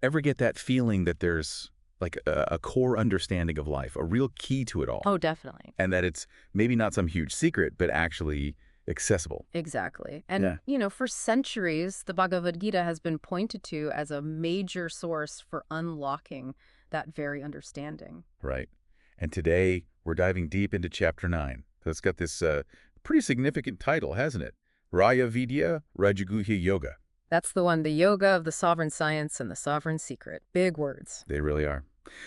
Ever get that feeling that there's like a core understanding of life, a real key to it all, Oh, definitely. and that it's maybe not some huge secret, but actually accessible? Exactly. And, Yeah. for centuries, the Bhagavad Gita has been pointed to as a major source for unlocking that very understanding. Right. And today, we're diving deep into Chapter 9. So it's got this pretty significant title, hasn't it? Raya Vidya Rajaguhya Yoga. That's the one, the yoga of the sovereign science and the sovereign secret. Big words. They really are.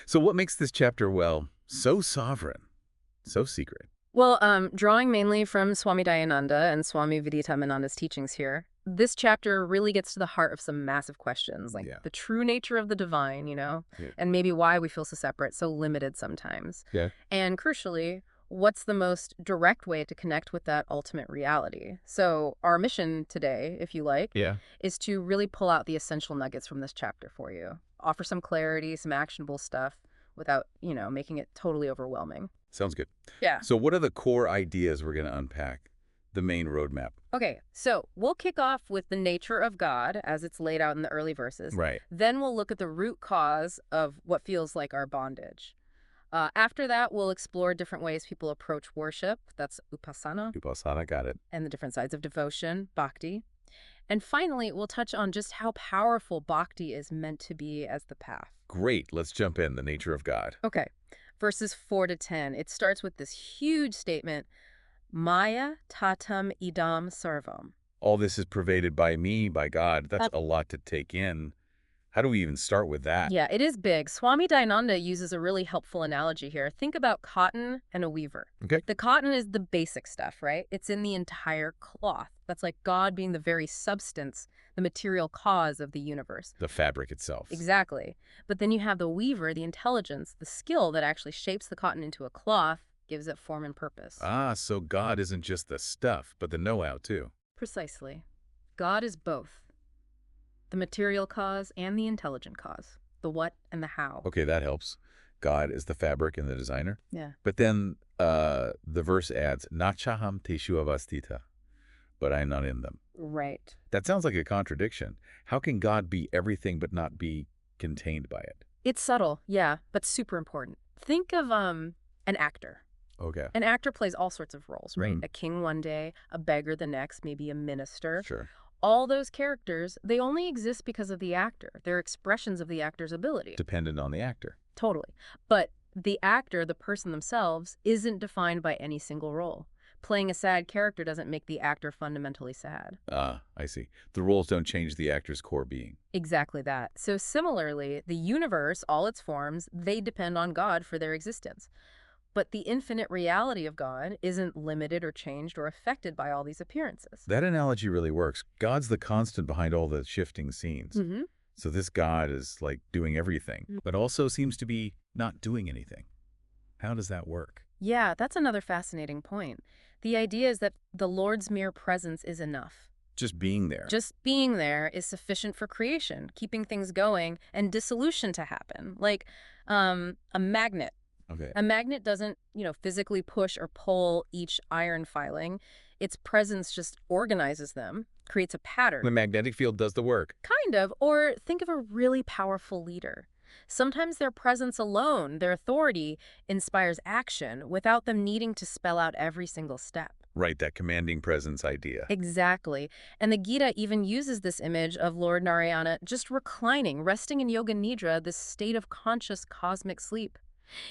So what makes this chapter, well, so sovereign, so secret? Well, drawing mainly from Swami Dayananda and Swami Vidyamananda's teachings here, this chapter really gets to the heart of some massive questions, like Yeah. the true nature of the divine, Yeah. and maybe why we feel so separate, so limited sometimes. Yeah. And crucially, what's the most direct way to connect with that ultimate reality? So our mission today, if you like, Yeah. is to really pull out the essential nuggets from this chapter for you, offer some clarity, some actionable stuff without, making it totally overwhelming. Sounds good. Yeah. So what are the core ideas we're going to unpack? The main roadmap. Okay, so we'll kick off with the nature of God as it's laid out in the early verses. Right. Then we'll look at the root cause of what feels like our bondage. After that, we'll explore different ways people approach worship. That's upasana. Upasana, got it. And the different sides of devotion, bhakti. And finally, we'll touch on just how powerful bhakti is meant to be as the path. Great. Let's jump in. The nature of God. Okay, verses 4 to 10. It starts with this huge statement, Maya tatam idam sarvam. All this is pervaded by me, by God. That's a lot to take in. How do we even start with that? Yeah, it is big. Swami Dayananda uses a really helpful analogy here. Think about cotton and a weaver. Okay. The cotton is the basic stuff, right? It's in the entire cloth. That's like God being the very substance, the material cause of the universe. The fabric itself. Exactly. But then you have the weaver, the intelligence, the skill that actually shapes the cotton into a cloth, gives it form and purpose. Ah, so God isn't just the stuff, but the know-how too. Precisely. God is both. The material cause and the intelligent cause. The what and the how. Okay, that helps. God is the fabric and the designer. Yeah. But then the verse adds, Nachaham teshu avastita, but I'm not in them. Right. That sounds like a contradiction. How can God be everything but not be contained by it? It's subtle, yeah, but super important. Think of an actor. Okay. An actor plays all sorts of roles, right? Mhm. A king one day, a beggar the next, maybe a minister. Sure. All those characters, they only exist because of the actor. They're expressions of the actor's ability. Dependent on the actor. Totally. But the actor, the person themselves, isn't defined by any single role. Playing a sad character doesn't make the actor fundamentally sad. Ah, I see. The roles don't change the actor's core being. Exactly that. So similarly, the universe, all its forms, they depend on God for their existence. But the infinite reality of God isn't limited or changed or affected by all these appearances. That analogy really works. God's the constant behind all the shifting scenes. Mm-hmm. So this God is like doing everything, but also seems to be not doing anything. How does that work? Yeah, that's another fascinating point. The idea is that the Lord's mere presence is enough. Just being there. Just being there is sufficient for creation, keeping things going, and dissolution to happen. Like a magnet. Okay. A magnet doesn't, physically push or pull each iron filing. Its presence just organizes them, creates a pattern. The magnetic field does the work. Kind of. Or think of a really powerful leader. Sometimes their presence alone, their authority, inspires action without them needing to spell out every single step. Right, that commanding presence idea. Exactly. And the Gita even uses this image of Lord Narayana just reclining, resting in yoga nidra, this state of conscious cosmic sleep.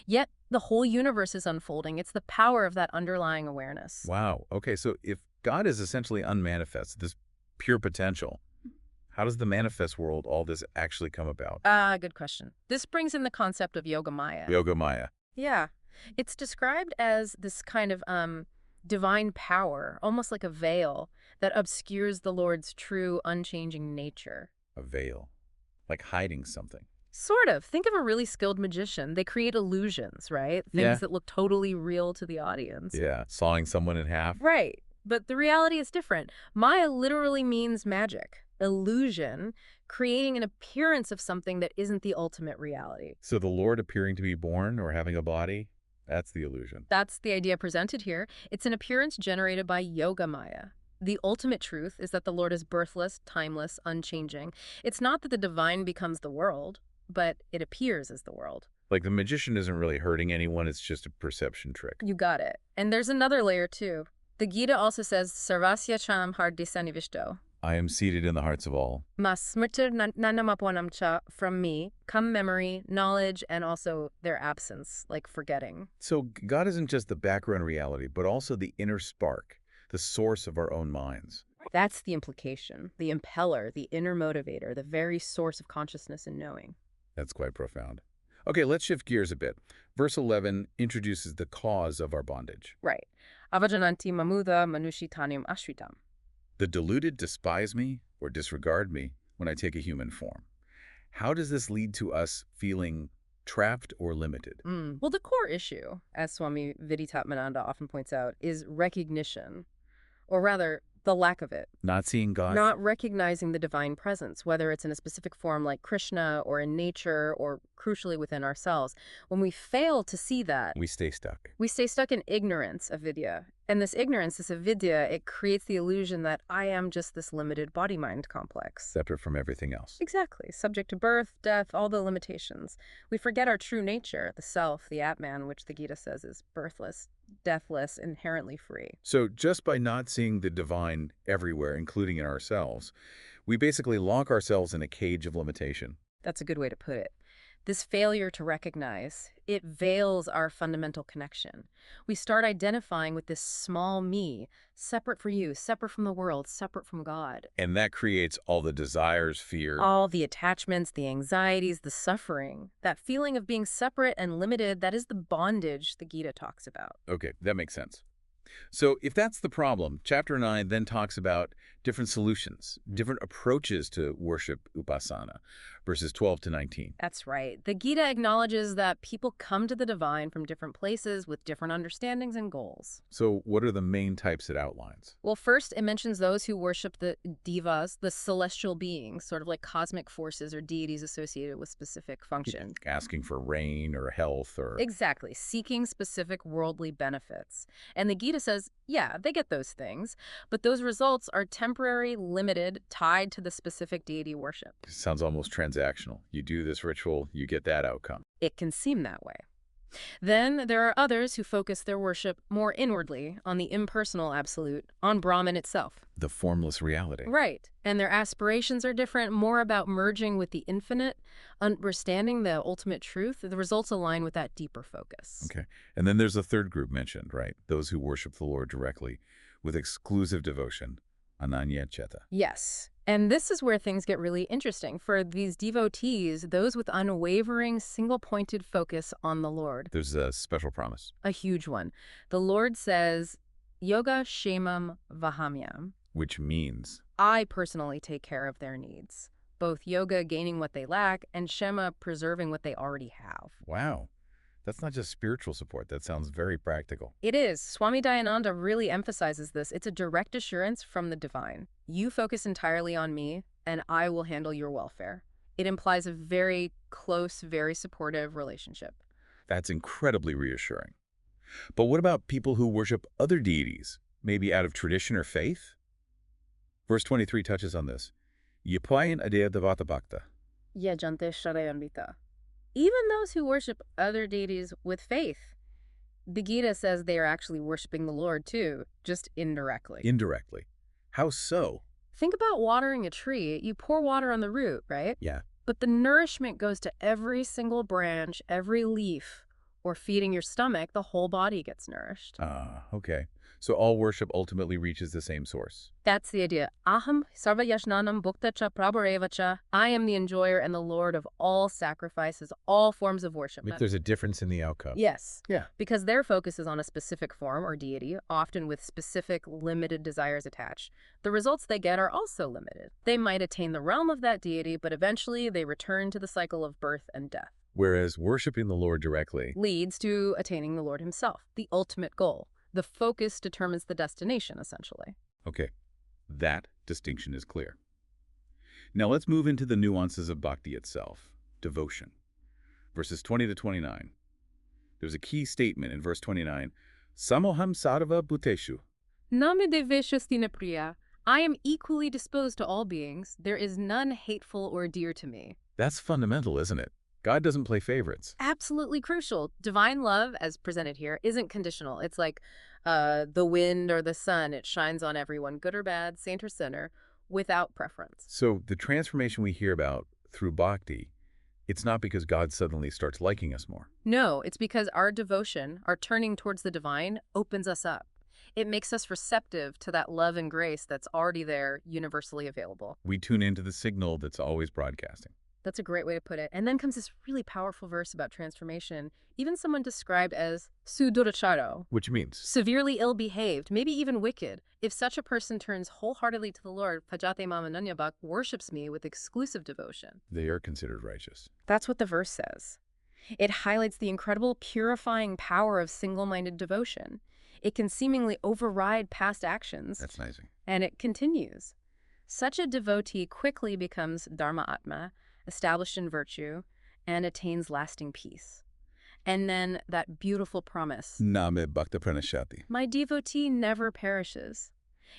Yet the whole universe is unfolding. It's the power of that underlying awareness. Wow. Okay, so if God is essentially unmanifest, this pure potential, how does the manifest world, all this, actually come about? Good question. This brings in the concept of yoga maya. Yoga Maya. Yeah. It's described as this kind of divine power, almost like a veil that obscures the Lord's true, unchanging nature. A veil. Like hiding something. Sort of. Think of a really skilled magician. They create illusions, right? Things Yeah. that look totally real to the audience. Yeah, sawing someone in half. Right. But the reality is different. Maya literally means magic, illusion, creating an appearance of something that isn't the ultimate reality. So the Lord appearing to be born or having a body, that's the illusion. That's the idea presented here. It's an appearance generated by yoga maya. The ultimate truth is that the Lord is birthless, timeless, unchanging. It's not that the divine becomes the world, but it appears as the world. Like the magician isn't really hurting anyone, it's just a perception trick. You got it. And there's another layer, too. The Gita also says, Sarvasya cham hardisanivisto. I am seated in the hearts of all. Mas smrtir nanamaponam cha, from me, come memory, knowledge, and also their absence, like forgetting. So God isn't just the background reality, but also the inner spark, the source of our own minds. That's the implication, the impeller, the inner motivator, the very source of consciousness and knowing. That's quite profound. Okay, let's shift gears a bit. Verse 11 introduces the cause of our bondage. Right. Avajananti mamuda manushitanium ashritam. The deluded despise me or disregard me when I take a human form. How does this lead to us feeling trapped or limited? Well, the core issue, as Swami Vidya often points out, is recognition, or rather, the lack of it. Not seeing God? Not recognizing the divine presence, whether it's in a specific form like Krishna or in nature or crucially within ourselves. When we fail to see that, We stay stuck. we stay stuck in ignorance of Vidya. And this ignorance, this avidya, it creates the illusion that I am just this limited body-mind complex. Separate from everything else. Exactly. Subject to birth, death, all the limitations. We forget our true nature, the self, the Atman, which the Gita says is birthless, deathless, inherently free. So just by not seeing the divine everywhere, including in ourselves, we basically lock ourselves in a cage of limitation. That's a good way to put it. This failure to recognize, it veils our fundamental connection. We start identifying with this small me, separate from you, separate from the world, separate from God. And that creates all the desires, fear. All the attachments, the anxieties, the suffering. That feeling of being separate and limited, that is the bondage the Gita talks about. Okay, that makes sense. So if that's the problem, Chapter 9 then talks about different solutions, different approaches to worship upasana, verses 12 to 19. That's right. The Gita acknowledges that people come to the divine from different places with different understandings and goals. So what are the main types it outlines? Well, first, it mentions those who worship the devas, the celestial beings, sort of like cosmic forces or deities associated with specific function. Asking for rain or health or... Exactly, seeking specific worldly benefits. And the Gita says, yeah, they get those things, but those results are temporary, limited, tied to the specific deity worship. Sounds almost transactional. You do this ritual, you get that outcome. It can seem that way. Then there are others who focus their worship more inwardly on the impersonal absolute, on Brahman itself. The formless reality. Right. And their aspirations are different, more about merging with the infinite, understanding the ultimate truth. The results align with that deeper focus. Okay. And then there's a third group mentioned, right? Those who worship the Lord directly with exclusive devotion. Ananya Cheta. Yes. And this is where things get really interesting. For these devotees, those with unwavering, single-pointed focus on the Lord. There's a special promise. A huge one. The Lord says, Yoga Shemam Vahamyam. Which means? I personally take care of their needs. Both yoga gaining what they lack and Shema preserving what they already have. Wow. That's not just spiritual support. That sounds very practical. It is. Swami Dayananda really emphasizes this. It's a direct assurance from the divine. You focus entirely on me, and I will handle your welfare. It implies a very close, very supportive relationship. That's incredibly reassuring. But what about people who worship other deities, maybe out of tradition or faith? Verse 23 touches on this. Yipayan adea devata bhakta. Yajante sharayanvita. Even those who worship other deities with faith. The Gita says they are actually worshiping the Lord too, just indirectly. Indirectly. How so? Think about watering a tree. You pour water on the root, right? Yeah. But the nourishment goes to every single branch, every leaf, or feeding your stomach, the whole body gets nourished. Okay. So all worship ultimately reaches the same source. That's the idea. Aham sarva yashnanam bhukta cha prabhareva cha. I am the enjoyer and the Lord of all sacrifices, all forms of worship. If there's a difference in the outcome. Yes. Yeah. Because their focus is on a specific form or deity, often with specific limited desires attached. The results they get are also limited. They might attain the realm of that deity, but eventually they return to the cycle of birth and death. Whereas worshiping the Lord directly Leads to attaining the Lord himself, the ultimate goal. The focus determines the destination, essentially. Okay, that distinction is clear. Now let's move into the nuances of bhakti itself, devotion. Verses 20 to 29. There's a key statement in verse 29. Samoham sarva bhuteshu, Name deveshastina priya. I am equally disposed to all beings. There is none hateful or dear to me. That's fundamental, isn't it? God doesn't play favorites. Absolutely crucial. Divine love, as presented here, isn't conditional. It's like the wind or the sun. It shines on everyone, good or bad, saint or sinner, without preference. So the transformation we hear about through bhakti, it's not because God suddenly starts liking us more. No, it's because our devotion, our turning towards the divine, opens us up. It makes us receptive to that love and grace that's already there, universally available. We tune into the signal that's always broadcasting. That's a great way to put it. And then comes this really powerful verse about transformation, even someone described as suduracharo, Which means? severely ill-behaved, maybe even wicked. If such a person turns wholeheartedly to the Lord, Pajate Mamananyabhak, worships me with exclusive devotion. They are considered righteous. That's what the verse says. It highlights the incredible purifying power of single-minded devotion. It can seemingly override past actions. That's nice. And it continues. Such a devotee quickly becomes dharma atma, established in virtue, and attains lasting peace. And then that beautiful promise, Name bhakta pranashati. my devotee never perishes.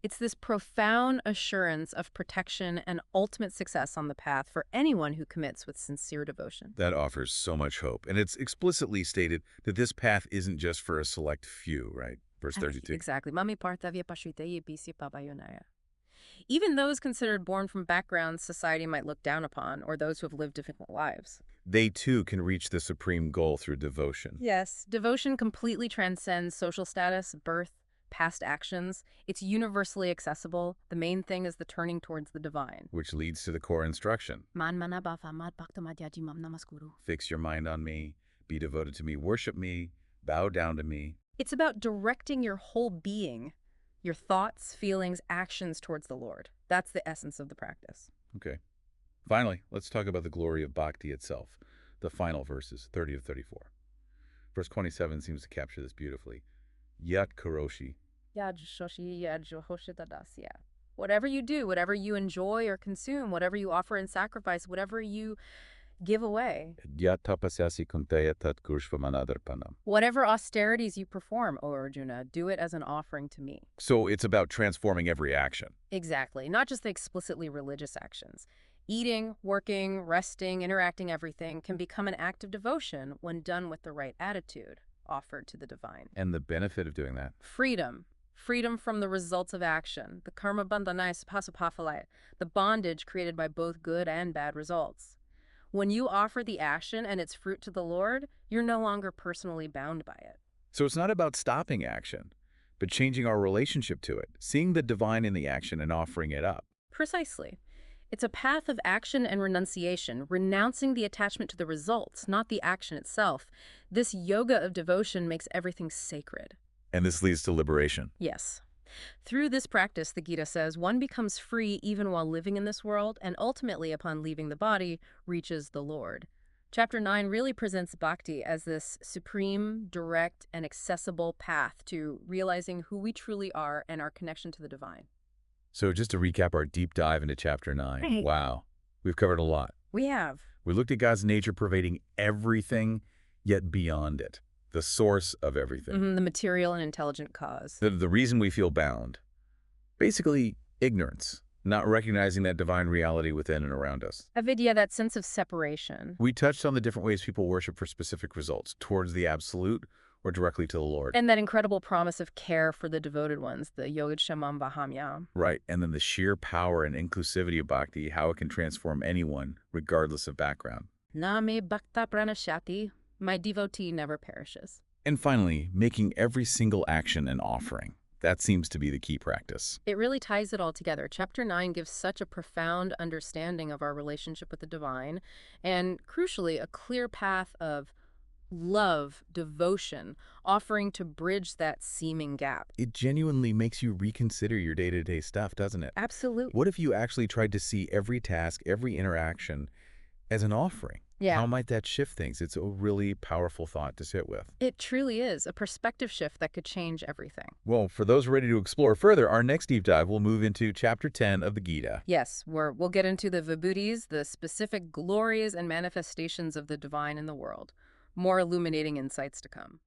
It's this profound assurance of protection and ultimate success on the path for anyone who commits with sincere devotion. That offers so much hope. And it's explicitly stated that this path isn't just for a select few, right? Verse 32. Exactly. Mami parthavya pashuteye bisi pabayunaya. Even those considered born from backgrounds society might look down upon, or those who have lived difficult lives. They too can reach the supreme goal through devotion. Yes, devotion completely transcends social status, birth, past actions. It's universally accessible. The main thing is the turning towards the divine. Which leads to the core instruction. Man mana bhava mad bhakta madhyaji mam namaskuru. Fix your mind on me, be devoted to me, worship me, bow down to me. It's about directing your whole being, your thoughts, feelings, actions towards the Lord. That's the essence of the practice. Okay. Finally, let's talk about the glory of bhakti itself. The final verses, 30 to 34. Verse 27 seems to capture this beautifully. Yat karoshi. Whatever you do, whatever you enjoy or consume, whatever you offer in sacrifice, whatever you give away. Yat tapasyasi kuntaya tat kurshvamanadarpanam. Whatever austerities you perform, O Arjuna, do it as an offering to me. So it's about transforming every action. Exactly, not just the explicitly religious actions. Eating, working, resting, interacting, everything can become an act of devotion when done with the right attitude, offered to the divine. And the benefit of doing that? Freedom. Freedom from the results of action, the karma bandhanaya sapasapaphalaya, the bondage created by both good and bad results. When you offer the action and its fruit to the Lord, you're no longer personally bound by it. So it's not about stopping action, but changing our relationship to it, seeing the divine in the action and offering it up. Precisely. It's a path of action and renunciation, renouncing the attachment to the results, not the action itself. This yoga of devotion makes everything sacred. And this leads to liberation. Yes. Through this practice, the Gita says, one becomes free even while living in this world, and ultimately, upon leaving the body, reaches the Lord. Chapter 9 really presents bhakti as this supreme, direct, and accessible path to realizing who we truly are and our connection to the divine. So just to recap our deep dive into Chapter 9. Right. Wow, we've covered a lot. We have. We looked at God's nature pervading everything, yet beyond it. The source of everything. The material and intelligent cause. The reason we feel bound. Basically, ignorance. Not recognizing that divine reality within and around us. Avidya, that sense of separation. We touched on the different ways people worship for specific results, towards the absolute or directly to the Lord. And that incredible promise of care for the devoted ones, the Yogad Shamam Vahamyam. Right, and then the sheer power and inclusivity of bhakti, how it can transform anyone, regardless of background. Name bhakta pranashati, my devotee never perishes. And finally, making every single action an offering. That seems to be the key practice. It really ties it all together. Chapter 9 gives such a profound understanding of our relationship with the divine, and crucially, a clear path of love, devotion, offering to bridge that seeming gap. It genuinely makes you reconsider your day-to-day stuff, doesn't it? Absolutely. What if you actually tried to see every task, every interaction as an offering? Yeah. How might that shift things? It's a really powerful thought to sit with. It truly is a perspective shift that could change everything. Well, for those ready to explore further, our next deep dive will move into Chapter 10 of the Gita. Yes, we'll get into the vibhutis, the specific glories and manifestations of the divine in the world. More illuminating insights to come.